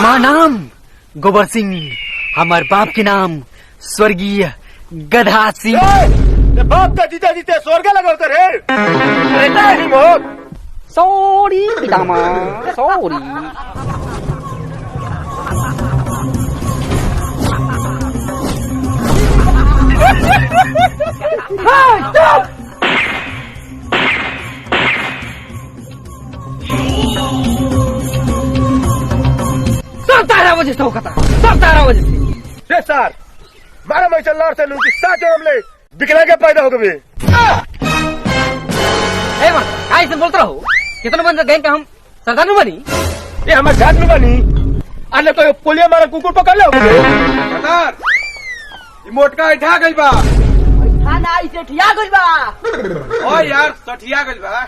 हमारा नाम गोबर सिंह, हमारे बाप के नाम स्वर्गीय गधा सिंह। बाप का जीते जीते स्वर्ग लगा उतर है। सॉरी पितामा, सॉरी। सब तारा वजह से होता, सब तारा वजह से। सर मारा मैं चल रहा लूटी साथ हमले बिकला के पैदा हो गए। ऐसे बोलता रहो, कितना बंद गैंग का हम सरदार नु बनी, ये हमारे जात में बनी। अन्य तो पुलिया मारा कुकुर पकड़ लो सरदार मोटका उठा गई बा, खाना इसे ठिया गइल बा। ओ यार सठिया गई बा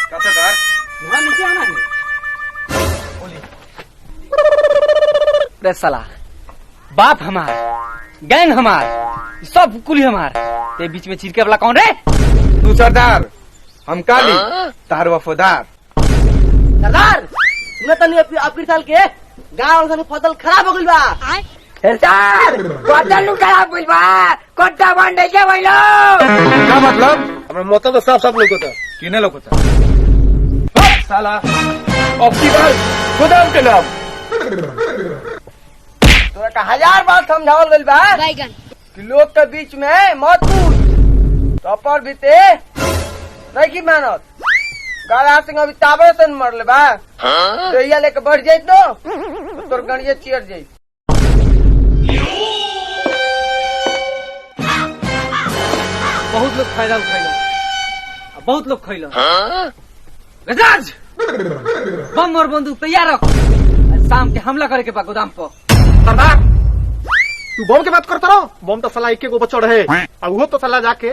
का सरदार वहाँ नीचे आना है। रे साला, बाप हमार, गैंग हमार, सब कुली हमार, ते बीच में चीर के वाला कौन रे? तू सरदार, हम काली तार वफादार। सरदार सुने तो नहीं आपकी साल के गाँव से फसल खराब हो गई बा। सरदार फसल खराब गई बा, कोटा बंद है क्या भाई लोग? क्या मतलब? हमारा मोता तो साफ साफ लोग होता किने लोग होता साला ऑप्टिकल गोदाम के नाम। तो एक 1000 बार समझावल गइल बा कि लोग के बीच में मत कूद, टपर बीते नहीं की मेहनत। गाड़ा सिंह अभी ताबे से मरले बा, तो लेके बढ़ जाई तो तोर गणिये चियर जाई। बहुत लोग फायदा उठाइल, बहुत लोग खइल। गजाज बम और बंदूक तैयार रख, शाम के हमला करे के बा गोदाम पर। सरदार तू बम के बात करता रहो, बम तो साला एक गो चढ़ है और वो तो साला जाके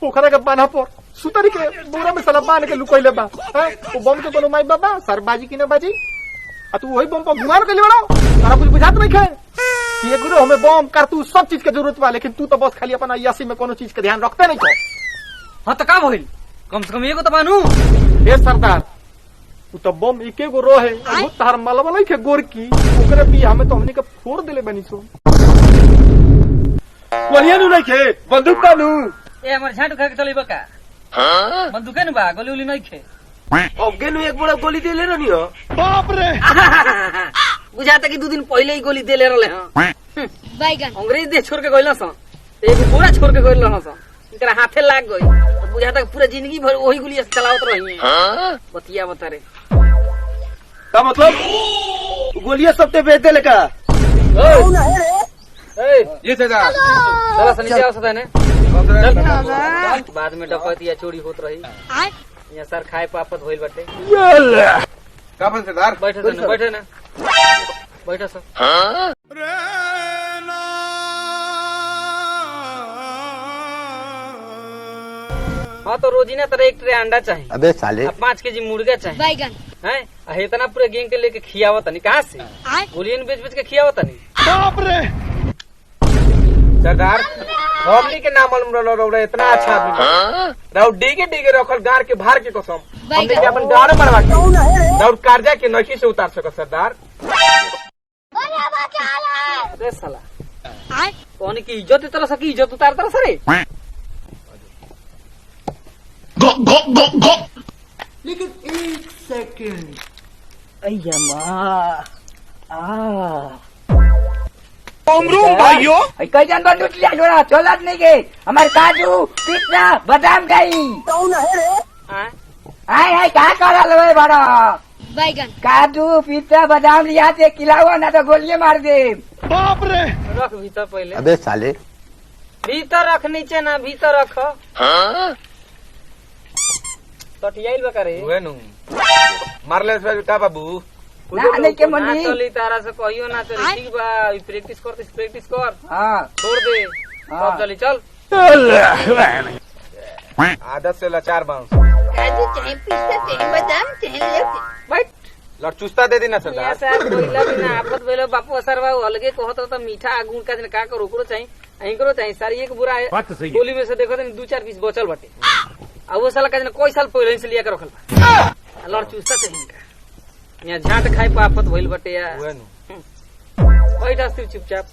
पोखरा के बान्हा पर सुतरी के बोरा में साला बांध के लुकइले बा। वो बम के कोनो माई बाबा सरबाजी की न बाजी, आ तू वही बम पर घुमार के लिए बड़ाओ। सारा कुछ बुझात नहीं है कि ये गुरु हमें बम कारतूस सब चीज के जरूरत बा, लेकिन तू तो बस खाली अपना अय्यासी में कोनो चीज के ध्यान रखते नहीं को। हाँ तो का भइल, कम से कम एगो तो मानू। ए सरदार तू तो बम एके गो रहे, वो तार मालवा नहीं के गोर की ओकरे भी हमें तो हमने के फोड़ देले बनी सो। कोलिया नु नहीं के बंदूक कानू ए हमर झाट खा के चली बका। बंदूक है न बा, गोली उली नहीं खे। अब गेनु एक बड़ा गोली दे ले रही हो। बाप रे बुझाता कि 2 दिन पहले ही गोली दे ले रहले हां। बैगन अंग्रेज दे छोड़ के गइल स, एगो पूरा छोड़ के गइल रहन स, इनकरा हाथे लाग गई। तो बुझाता कि पूरा जिंदगी भर वही गोली से चलावत रही है। बतिया बता रे का मतलब गोलियां सबते बेच दे लेका। ये सरदार चला सनी जाओ सदा ने चल बाद में डकैती चोरी होत रही। यहाँ सर खाए पापत होइल बाटे। का बन सरदार? बैठे ना, बैठे ना, बैठे सर। हाँ तो रोजीना तरह 1 ट्रे अंडा चाहिए। अबे साले 5 केजी मुर्गा चाहिए। बैगन है इतना पूरे गैंग के लेके खियावत नहीं, कहाँ से गोलियन बेच बेच के खियावत नहीं। बाप रे सरदार हमनी के नाम मालूम इतना अच्छा आदमी राउड डीगे रखल गाड़ के भार के कसम हमने के अपन गाड़ मरवा के राउड कर्जा के नखी से उतार सको सरदार। अरे साला कौन की इज्जत तरह सकी इज्जत उतार तरह सरे। लेकिन 1 सेकंड अय्या माँ भाइयों कई जान बंद उठ लिया छोड़ा चौलाद नहीं गए हमारे काजू पिस्ता बादाम खाई आए कहाँ करा लो बड़ा बैगन काजू पिस्ता बादाम लिया से खिलाओ ना तो गोलियां मार दे। बाप रे रख भीतर पहले। अबे साले भीतर रख, नीचे ना भीतर रख। तटियाइल बकरे मारले का बाबू ना के मंडी चली तारा से कहियो ना चली। ठीक बा प्रैक्टिस कर। हां छोड़ दे अब चली चल। आदत से लाचार बांस काजू चाहे पिस्ता चाहे बादाम चाहे बैठ लड़चुस्ता दे देना सरदार। ऐसा बोला भी ना आफत बेलो बापू असरवा अलगे कहत तो मीठा गुण का का करो ओकरो चाहिए अहीं करो चाहिए सारी एक बुरा है गोली में से देखो तो 2-4 पीस बचल बाटे। अब वो साला का कोई साल पहले से लिया के रखल बा। लड़ चूसता चाहिए का यहाँ झाट खाए पापत भइल बटे या हुए नु बैठा सिर्फ चुपचाप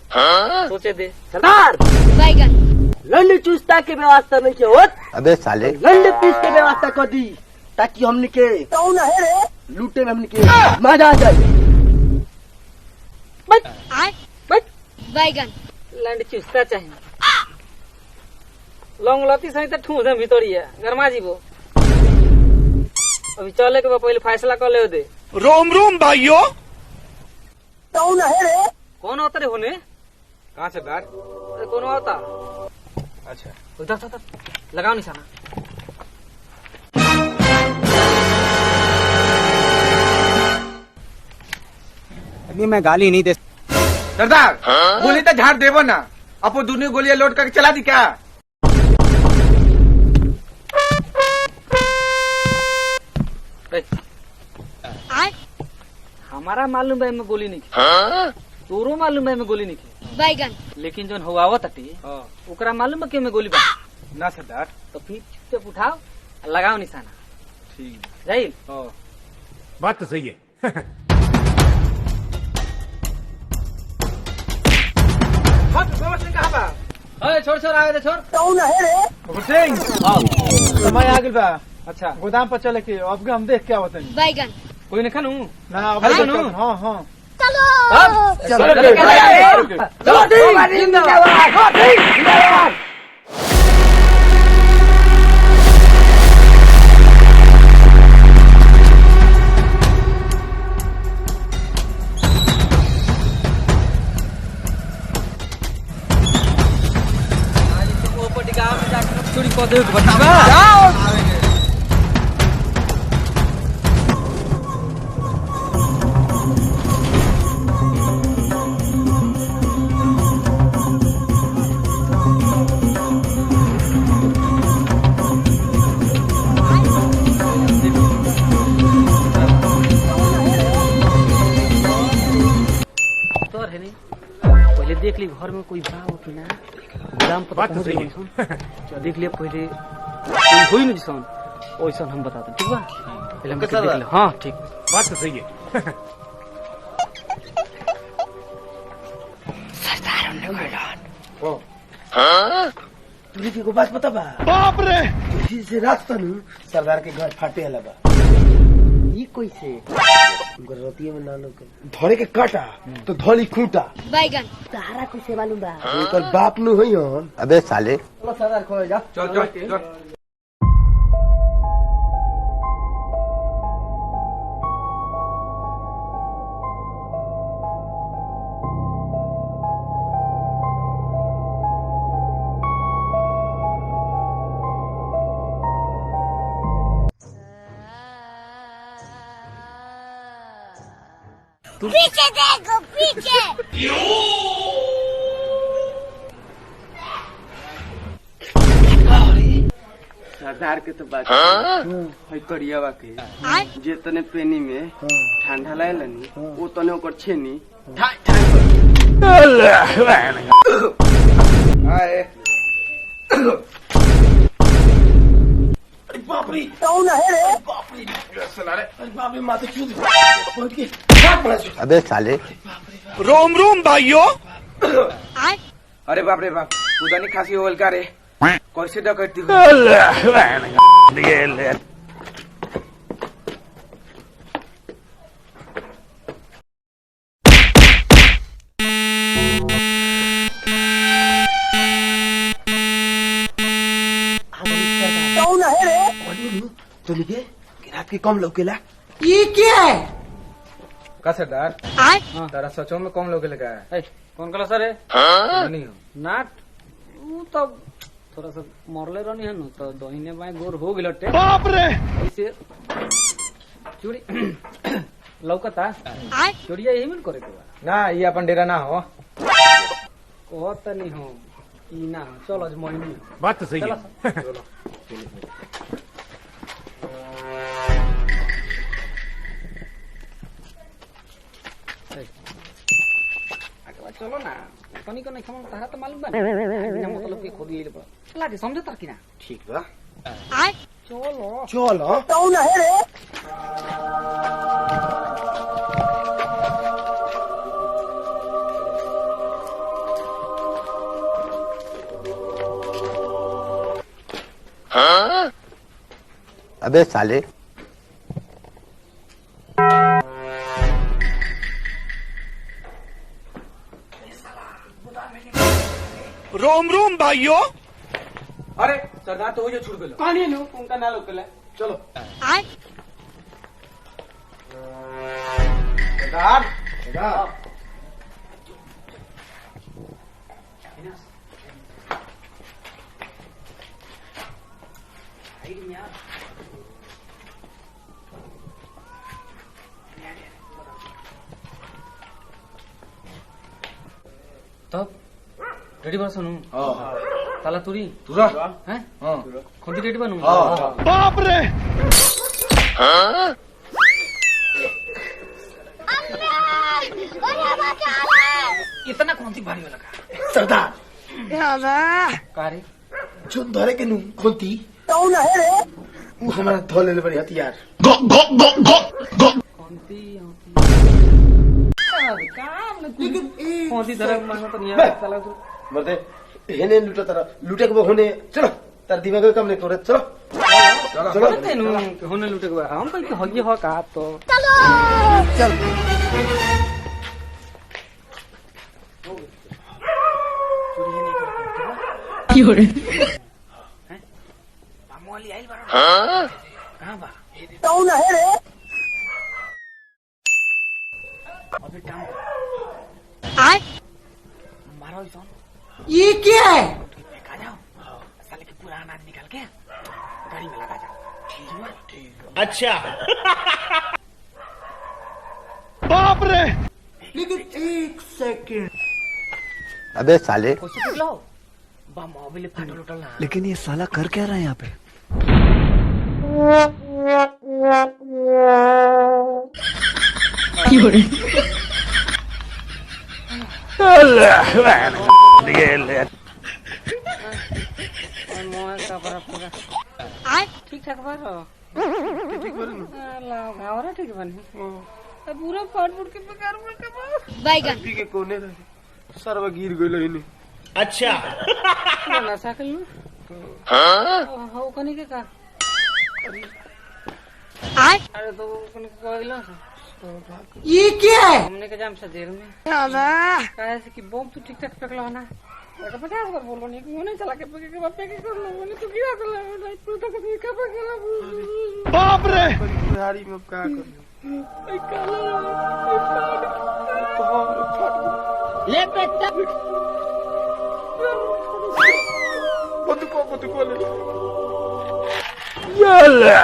सोचे दे सरदार लंड चूस्ता के व्यवस्था नहीं के होत। अबे साले लंड पीस के व्यवस्था कर दी ताकि हमने के लूटे में हमने के मजा आ जाए। लंड चूसता चाहिए लौंग लती सही तो ठूस है भितरिया गरमा जीवो अभी चले के बा पहले फैसला कर ले दे। रोम रोम भाइयों कौन होता रे होने कहाँ से दार अरे कौन होता अच्छा उधर उधर लगाओ निशाना अभी मैं गाली नहीं दे सरदार गोली तो झाड़ देवो ना अपो दूनी गोलियां लोड करके चला दी क्या हमारा मालूम है मैं गोली नहीं की तोरो मालूम है मैं गोली नहीं की लेकिन जो हुआ तटी ओकरा मालूम है कि मैं गोली बा ना सरदार तो फिर चुपचाप उठाओ और लगाओ निशाना ठीक जाइल बात तो सही है। कहाँ बा अरे छोड़ छोड़ आगे दे छोड़ हुसैन समय आ गई बा अच्छा गोदाम पर चले के अब हम देख क्या होता है कोई नहीं खानू ना अब हेलो, देखते हैं। हाँ हाँ चोरी कर दे बतावा तो है नहीं पहले देख ली घर में कोई बा हो कि ना गोदाम पर बात तो पहुंच सही गए है। सन। देख लिया पहले कोई होई नहीं सन वैसा हम बता दे ठीक बा पहले हम देख ले हाँ ठीक बात तो सही है। तुझे की बात पता बा बाप रे तुझी से रास्ता नु सरदार के घर फाटे हला बा ये कोई से गरतिये में नानो के धोरे के काटा तो धोली खूंटा तारा कैसे मालूम बा ओकर बाप नु होई हन। अबे साले चलो सरदार खोए जा चल चल चल पीछे देखो पीछे सरदार के तो बात है करियावा के जे तने पेनी में ठंडा लागलनी वो तने ओकर छेनी ठाई ठाई आए बाप रे कौन है रे बाप रे सला रे बाप रे माथे चूद पहुंच के भाग पड़ा चूद अबे साले रोम रोम भाइयों अरे बाप रे बाप उदानी खांसी होल का रे कैसे डकैती कौन है रे तुम के रात के कम लौकेला ये क्या है का सरदार तारा सचो में कौन लोग लगा है ए, कौन कला सर है नहीं हो नाट वो तो थोड़ा सा मरले रहनी है ना तो दहीने बाएं गोर हो गए लट्टे बाप रे ऐसे चूड़ी लौकता चोरिया यही में करे के बा ना ये अपन डेरा ना हो कहत नहीं हो ई ना हो चल आज मोहिनी बात तो सही है। चलो ना तनी को नहीं खमन तारा तो मालूम बा ना मतलब के खोदी ले लागे समझ तर कि ना ठीक बा चलो चलो कौन है रे अबे साले अरे सरदार तो हो जो छूट गए कहानी नु उनका ना लोग ले चलो सरदार तब रेडी बा सुनू ताला तुरी तुरा हैं हाँ खुदी रेडी बनू बाप रे इतना कौन सी भारी लगा सरदार कारी जो धरे के नु खोती वो हमारा धोले ले बड़ी हथियार कौनती कौन सी तरह मांगो तो नहीं आता ताला तू मरते हेने लूटा तारा लूटे के होने चलो तार दिमाग का काम नहीं करे चलो चलो तेनु होने लुटे के हम कहीं के हगी हो का तो ये क्या है साले के पूरा अनाज निकाल के गाड़ी में लगा जाओ बाप रे लेकिन एक सेकंड अबे साले कोशिश कर लो बा मोबाइल फाटल उठल ना लेकिन ये साला कर क्या रहा है यहाँ पे मोबाइल का बड़ा पूरा ठीक ठाक बारो गावरा ठीक बनी पूरा फाट फुट के बेकार में के बैगन के कोने सरवा गिर गइल हिनी ना साइकिल में हां कनी के का अरे तो कनी के गइलो ये क्या है हमने के जाम से देर में काहे से कि बम तो ठीक ठाक पकड़ा ना तो 50 बार बोलो नहीं कि नहीं चला के पके के बाप के कर लो मैंने तो किया कर लो तू तो कभी का पकड़ा बाप रे बुढ़ारी में का कर ले बेटा बंदूक ले